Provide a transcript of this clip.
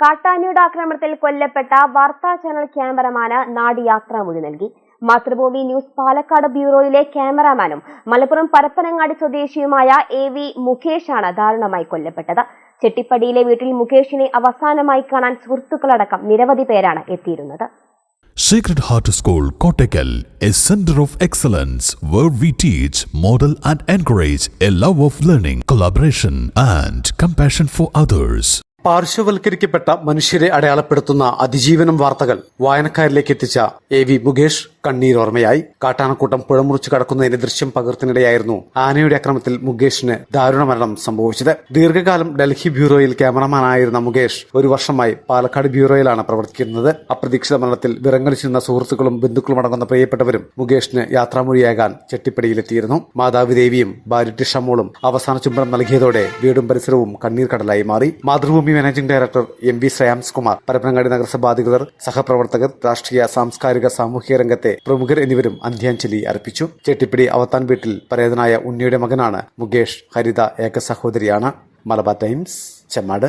കാട്ടാനയുടെ ആക്രമണത്തിൽ കൊല്ലപ്പെട്ട വാർത്താ ചാനൽ ക്യാമറമാന് നാട് യാത്രാമൊഴി നൽകി. മാതൃഭൂമി ന്യൂസ് പാലക്കാട് ബ്യൂറോയിലെ ക്യാമറാമാനും മലപ്പുറം പരപ്പനങ്ങാടി സ്വദേശിയുമായ AV മുകേഷാണ് ദാരുണമായി കൊല്ലപ്പെട്ടത്. ചെട്ടിപ്പടിയിലെ വീട്ടിൽ മുകേഷിനെ അവസാനമായി കാണാൻ സുഹൃത്തുക്കളടക്കം നിരവധി പേരാണ് എത്തിയിരുന്നത്. Sacred Heart School, Kottakkal, a center of excellence where we teach, model and encourage a love of learning, collaboration and compassion for others. പാർശ്വവൽക്കരിക്കപ്പെട്ട മനുഷ്യരെ അടയാളപ്പെടുത്തുന്ന അതിജീവനം വാർത്തകൾ വായനക്കാരിലേക്ക് എത്തിച്ച AV മുകേഷ് കണ്ണീരോർമ്മയായി. കാട്ടാനക്കൂട്ടം പുഴമുറിച്ച് കടക്കുന്നതിന്റെ ദൃശ്യം പകർത്തിനിടെയായിരുന്നു ആനയുടെ ആക്രമണത്തിൽ മുകേഷിന് ദാരുണ മരണം സംഭവിച്ചത്. ദീർഘകാലം ഡൽഹി ബ്യൂറോയിൽ ക്യാമറമാനായിരുന്ന മുകേഷ് ഒരു വർഷമായി പാലക്കാട് ബ്യൂറോയിലാണ് പ്രവർത്തിക്കുന്നത്. അപ്രതീക്ഷിത മരണത്തിൽ വിറങ്ങലിച്ചിരുന്ന സുഹൃത്തുക്കളും ബന്ധുക്കളും അടങ്ങുന്ന പ്രിയപ്പെട്ടവരും മുകേഷിന് യാത്രാമൊഴിയാകാൻ ചെട്ടിപ്പടിയിലെത്തിയിരുന്നു. മാതാവ് ദേവിയും ഭാര്യ ടിഷമോളും അവസാന ചുംബനം നൽകിയതോടെ വീടും പരിസരവും കണ്ണീർ കടലായി മാറി. Mathrubhumi managing director MV Shreyams Kumar, Parappanangadi നഗരസഭാ അധികൃതർ, സഹപ്രവർത്തകർ, രാഷ്ട്രീയ, സാംസ്കാരിക, സാമൂഹിക രംഗത്തെ പ്രമുഖർ എന്നിവരും അന്ത്യാഞ്ജലി അർപ്പിച്ചു. ചെട്ടിപ്പടി അവത്താൻ വീട്ടിൽ പരേതനായ ഉണ്ണിയുടെ മകനാണ് മുകേഷ്. ഹരിത ഏക സഹോദരിയാണ്. മലബാർ ടൈംസ്, ചെമ്മാട്.